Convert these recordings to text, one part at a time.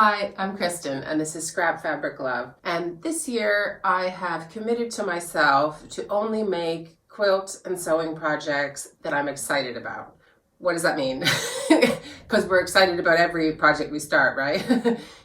Hi, I'm Kristen, and this is Scrap Fabric Love. And this year I have committed to myself to only make quilt and sewing projects that I'm excited about. What does that mean? Because we're excited about every project we start, right?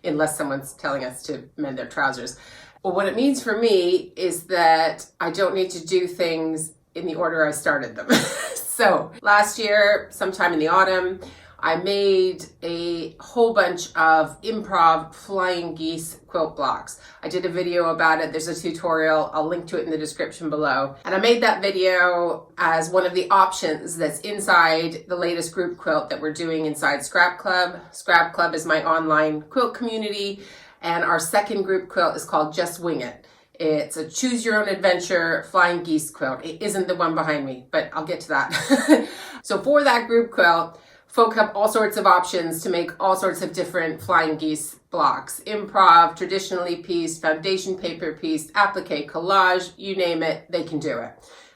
Unless someone's telling us to mend their trousers. Well, what it means for me is that I don't need to do things in the order I started them. So last year, sometime in the autumn, I made a whole bunch of improv flying geese quilt blocks. I did a video about it. There's a tutorial. I'll link to it in the description below. And I made that video as one of the options that's inside the latest group quilt that we're doing inside Scrap Club. Scrap Club is my online quilt community, and our second group quilt is called Just Wing It. It's a choose your own adventure flying geese quilt. It isn't the one behind me, but I'll get to that. So for that group quilt, folk have all sorts of options to make all sorts of different flying geese blocks. Improv, traditionally pieced, foundation paper pieced, applique, collage, you name it, they can do it.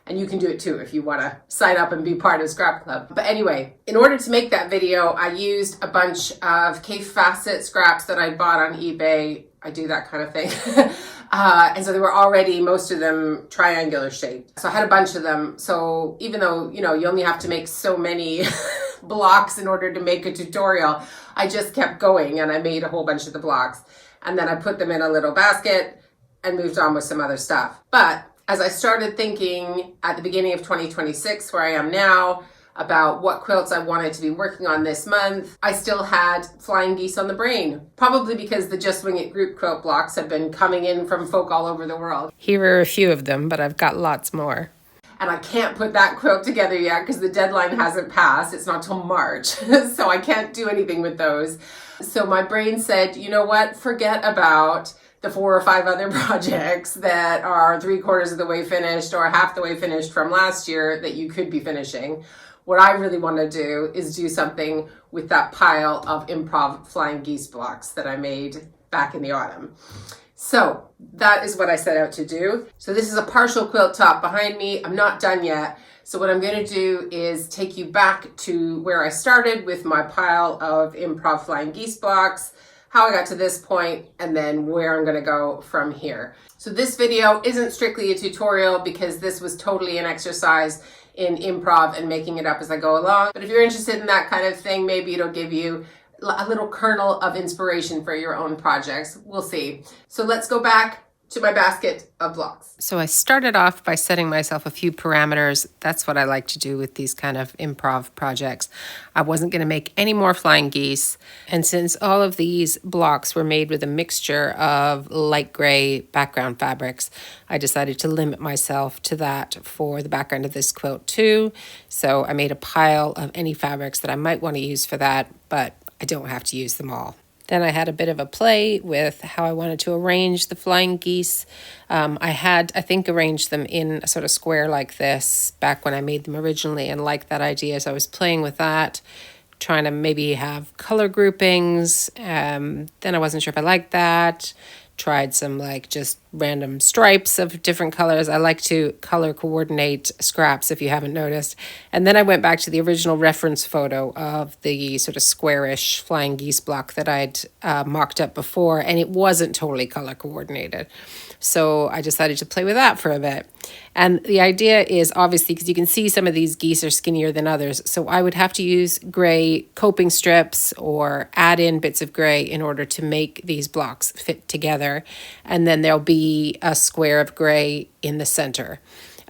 And you can do it too if you want to sign up and be part of Scrap Club. But anyway, in order to make that video, I used a bunch of Kaffe Fasset scraps that I bought on eBay. I do that kind of thing. And so they were already, most of them, triangular shaped. So I had a bunch of them. So even though, you only have to make so many blocks in order to make a tutorial, I just kept going and I made a whole bunch of the blocks. And then I put them in a little basket and moved on with some other stuff. But as I started thinking at the beginning of 2026, where I am now, about what quilts I wanted to be working on this month, I still had flying geese on the brain. Probably because the Just Wing It group quilt blocks have been coming in from folk all over the world. Here are a few of them, but I've got lots more. And I can't put that quilt together yet because the deadline hasn't passed. It's not till March. So I can't do anything with those. So my brain said, you know what? Forget about the 4 or 5 other projects that are 3/4 of the way finished or half the way finished from last year that you could be finishing. What I really want to do is do something with that pile of improv flying geese blocks that I made back in the autumn. So that is what I set out to do. So this is a partial quilt top behind me. I'm not done yet. So what I'm going to do is take you back to where I started with my pile of improv flying geese blocks, how I got to this point, and then where I'm going to go from here. So this video isn't strictly a tutorial because this was totally an exercise in improv and making it up as I go along. But if you're interested in that kind of thing, maybe it'll give you a little kernel of inspiration for your own projects. We'll see. So let's go back to my basket of blocks. So I started off by setting myself a few parameters. That's what I like to do with these kind of improv projects. I wasn't going to make any more flying geese. And since all of these blocks were made with a mixture of light gray background fabrics, I decided to limit myself to that for the background of this quilt too. So I made a pile of any fabrics that I might want to use for that, but I don't have to use them all. Then I had a bit of a play with how I wanted to arrange the flying geese. I think, arranged them in a sort of square like this back when I made them originally and liked that idea. So I was playing with that, trying to maybe have color groupings. Then I wasn't sure if I liked that. Tried some just random stripes of different colors. I like to color coordinate scraps if you haven't noticed. And then I went back to the original reference photo of the sort of squarish flying geese block that I'd mocked up before, and it wasn't totally color coordinated. So I decided to play with that for a bit. And the idea is obviously, because you can see some of these geese are skinnier than others, so I would have to use gray coping strips or add in bits of gray in order to make these blocks fit together. And then there'll be a square of gray in the center.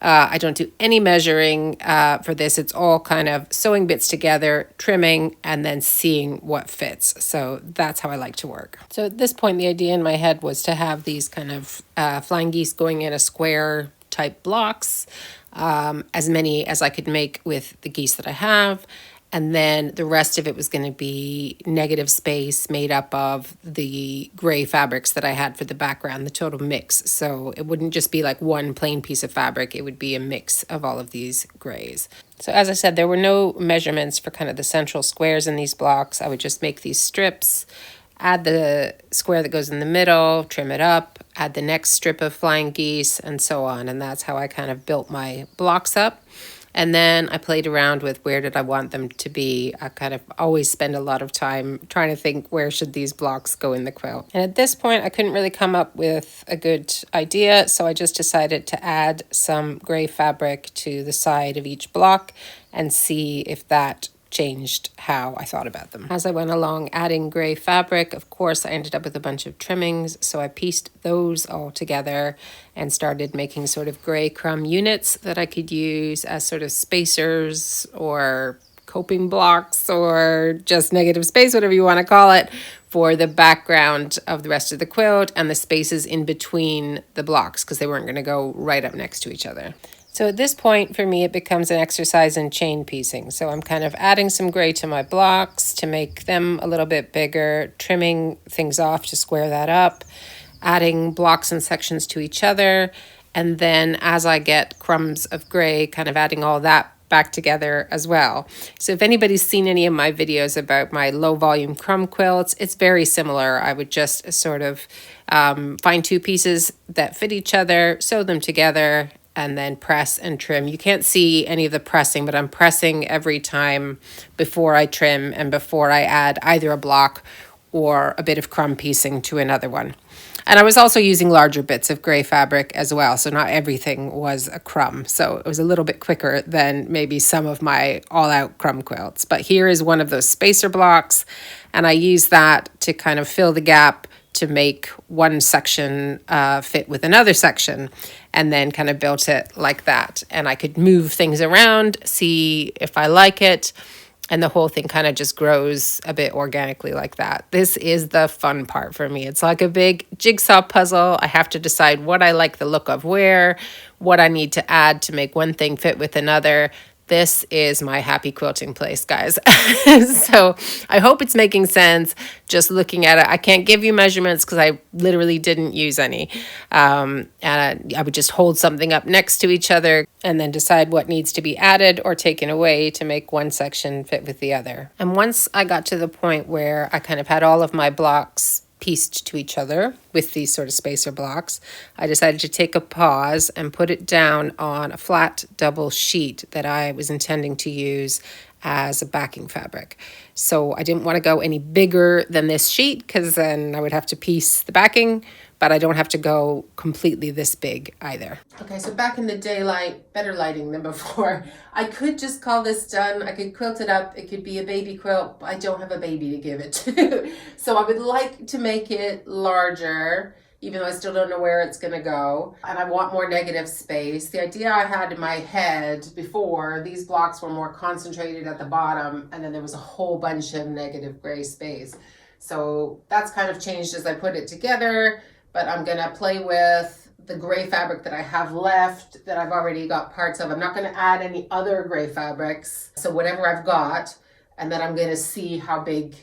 I don't do any measuring for this. It's all kind of sewing bits together, trimming, and then seeing what fits. So that's how I like to work. So at this point, the idea in my head was to have these kind of flying geese going in a square type blocks, as many as I could make with the geese that I have. And then the rest of it was going to be negative space made up of the gray fabrics that I had for the background, the total mix. So it wouldn't just be like one plain piece of fabric. It would be a mix of all of these grays. So as I said, there were no measurements for kind of the central squares in these blocks. I would just make these strips, add the square that goes in the middle, trim it up, add the next strip of flying geese, and so on. And that's how I kind of built my blocks up. And then I played around with where did I want them to be. I kind of always spend a lot of time trying to think where should these blocks go in the quilt. And at this point, I couldn't really come up with a good idea, so I just decided to add some gray fabric to the side of each block and see if that changed how I thought about them. As I went along adding gray fabric, of course, I ended up with a bunch of trimmings, so I pieced those all together and started making sort of gray crumb units that I could use as sort of spacers or coping blocks or just negative space, whatever you want to call it, for the background of the rest of the quilt and the spaces in between the blocks, because they weren't going to go right up next to each other. So at this point, for me, it becomes an exercise in chain piecing. So I'm kind of adding some gray to my blocks to make them a little bit bigger, trimming things off to square that up, adding blocks and sections to each other, and then as I get crumbs of gray, kind of adding all that back together as well. So if anybody's seen any of my videos about my low volume crumb quilts, it's very similar. I would just sort of find two pieces that fit each other, sew them together, and then press and trim. You can't see any of the pressing, but I'm pressing every time before I trim and before I add either a block or a bit of crumb piecing to another one. And I was also using larger bits of gray fabric as well, so not everything was a crumb. So it was a little bit quicker than maybe some of my all-out crumb quilts. But here is one of those spacer blocks, and I use that to kind of fill the gap to make one section fit with another section, and then kind of built it like that. And I could move things around, see if I like it, and the whole thing kind of just grows a bit organically like that. This is the fun part for me. It's like a big jigsaw puzzle. I have to decide what I like the look of where, what I need to add to make one thing fit with another. This is my happy quilting place, guys. So I hope it's making sense just looking at it. I can't give you measurements because I literally didn't use any. And I would just hold something up next to each other and then decide what needs to be added or taken away to make one section fit with the other. And once I got to the point where I kind of had all of my blocks pieced to each other with these sort of spacer blocks, I decided to take a pause and put it down on a flat double sheet that I was intending to use as a backing fabric. So I didn't want to go any bigger than this sheet because then I would have to piece the backing, but I don't have to go completely this big either. Okay, so back in the daylight, better lighting than before. I could just call this done. I could quilt it up. It could be a baby quilt, but I don't have a baby to give it to. So I would like to make it larger, even though I still don't know where it's gonna go. And I want more negative space. The idea I had in my head before, these blocks were more concentrated at the bottom, and then there was a whole bunch of negative gray space. So that's kind of changed as I put it together. But I'm gonna play with the gray fabric that I have left that I've already got parts of. I'm not gonna add any other gray fabrics. So whatever I've got, and then I'm gonna see how big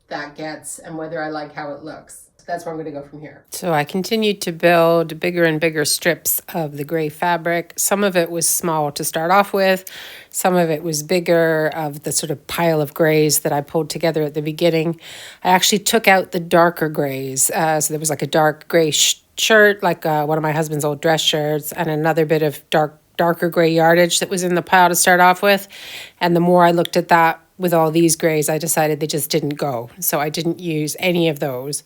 that gets and whether I like how it looks. That's where I'm going to go from here. So I continued to build bigger and bigger strips of the gray fabric. Some of it was small to start off with. Some of it was bigger, of the sort of pile of grays that I pulled together at the beginning. I actually took out the darker grays. So there was like a dark gray shirt, like one of my husband's old dress shirts, and another bit of darker gray yardage that was in the pile to start off with. And the more I looked at that with all these grays, I decided they just didn't go. So I didn't use any of those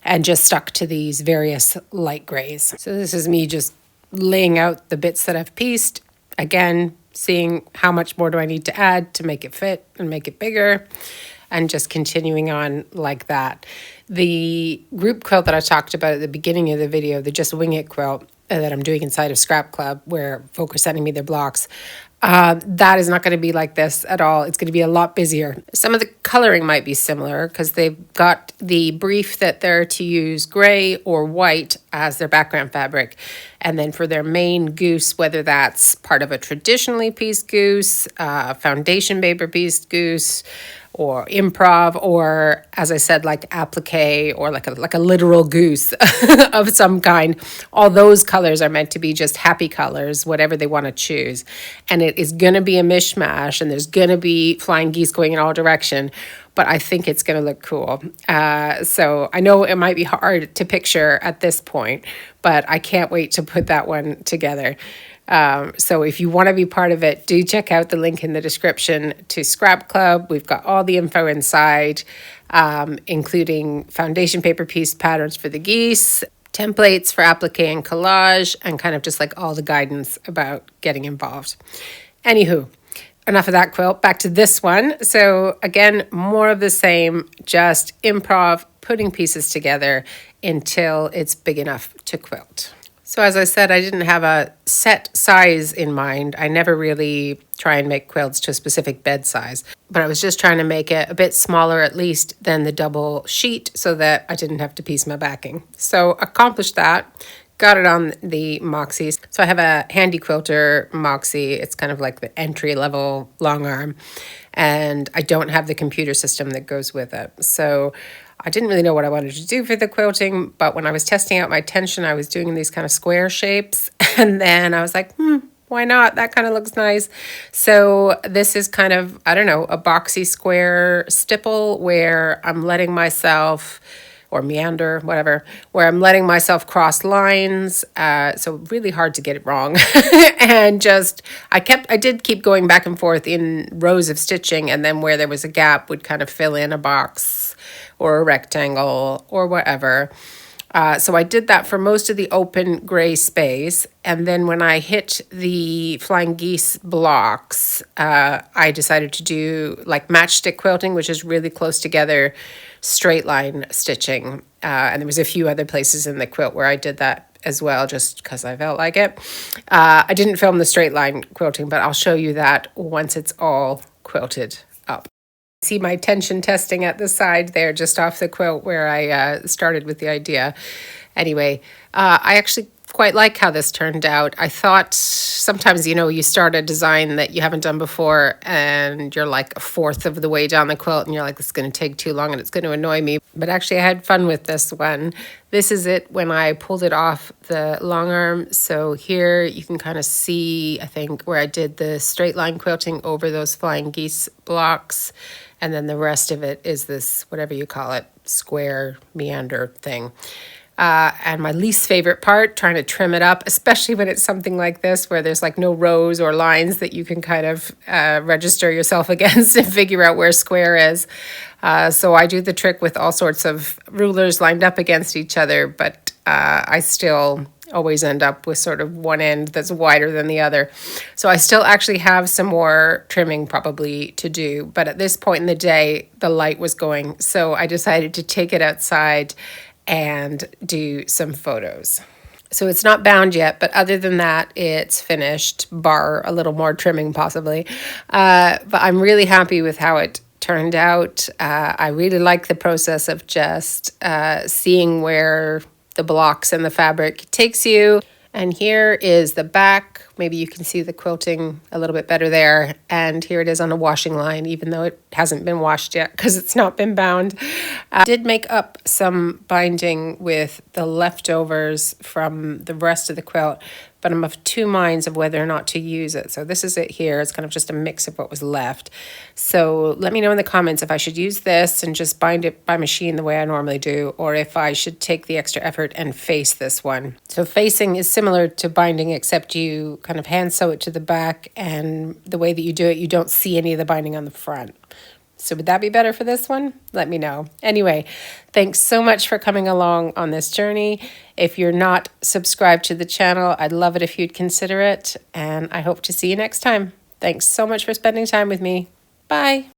and just stuck to these various light grays. So this is me just laying out the bits that I've pieced. Again, seeing how much more do I need to add to make it fit and make it bigger, and just continuing on like that. The group quilt that I talked about at the beginning of the video, the Just Wing It quilt that I'm doing inside of Scrap Club, where folk are sending me their blocks, that is not going to be like this at all. It's going to be a lot busier. Some of the coloring might be similar because they've got the brief that they're to use gray or white as their background fabric. And then for their main goose, whether that's part of a traditionally pieced goose, foundation paper pieced goose, or improv, or as I said, like applique, or like a literal goose of some kind. All those colors are meant to be just happy colors, whatever they want to choose. And it is going to be a mishmash, and there's going to be flying geese going in all direction, but I think it's going to look cool. So I know it might be hard to picture at this point, but I can't wait to put that one together. So if you want to be part of it, do check out the link in the description to Scrap Club. We've got all the info inside, including foundation paper piece patterns for the geese, templates for applique and collage, and kind of just like all the guidance about getting involved. Anywho, enough of that quilt. Back to this one. So again, more of the same, just improv, putting pieces together until it's big enough to quilt. So as I said, I didn't have a set size in mind. I never really try and make quilts to a specific bed size, but I was just trying to make it a bit smaller at least than the double sheet so that I didn't have to piece my backing. So accomplished that. Got it on the Moxies. So I have a Handy Quilter Moxie. It's kind of like the entry level long arm. And I don't have the computer system that goes with it. So I didn't really know what I wanted to do for the quilting, but when I was testing out my tension, I was doing these kind of square shapes. And then I was like, why not? That kind of looks nice. So this is kind of, I don't know, a boxy square stipple where I'm letting myself, or meander, whatever, where I'm letting myself cross lines. So really hard to get it wrong. And just, I did keep going back and forth in rows of stitching, and then where there was a gap would kind of fill in a box or a rectangle or whatever. So I did that for most of the open gray space. And then when I hit the flying geese blocks, I decided to do like matchstick quilting, which is really close together straight line stitching. And there was a few other places in the quilt where I did that as well, just because I felt like it. I didn't film the straight line quilting, but I'll show you that once it's all quilted up. See my tension testing at the side there, just off the quilt where I started with the idea. Anyway, I actually quite like how this turned out. I thought sometimes, you start a design that you haven't done before and you're like a fourth of the way down the quilt and you're like, this is going to take too long and it's going to annoy me. But actually I had fun with this one. This is it when I pulled it off the long arm. So here you can kind of see, I think, where I did the straight line quilting over those flying geese blocks. And then the rest of it is this, whatever you call it, square meander thing. And my least favorite part, trying to trim it up, especially when it's something like this where there's like no rows or lines that you can kind of register yourself against and figure out where square is. So I do the trick with all sorts of rulers lined up against each other, but I still always end up with sort of one end that's wider than the other. So I still actually have some more trimming probably to do, but at this point in the day, the light was going, so I decided to take it outside and do some photos. So it's not bound yet, but other than that, it's finished, bar a little more trimming possibly. But I'm really happy with how it turned out. I really like the process of just seeing where the blocks and the fabric takes you. And here is the back. Maybe you can see the quilting a little bit better there. And here it is on a washing line, even though it hasn't been washed yet because it's not been bound. I did make up some binding with the leftovers from the rest of the quilt, but I'm of two minds of whether or not to use it. So this is it here. It's kind of just a mix of what was left. So let me know in the comments if I should use this and just bind it by machine the way I normally do, or if I should take the extra effort and face this one. So facing is similar to binding, except you kind of hand sew it to the back, and the way that you do it, you don't see any of the binding on the front. So would that be better for this one? Let me know. Anyway, thanks so much for coming along on this journey. If you're not subscribed to the channel, I'd love it if you'd consider it, and I hope to see you next time. Thanks so much for spending time with me. Bye.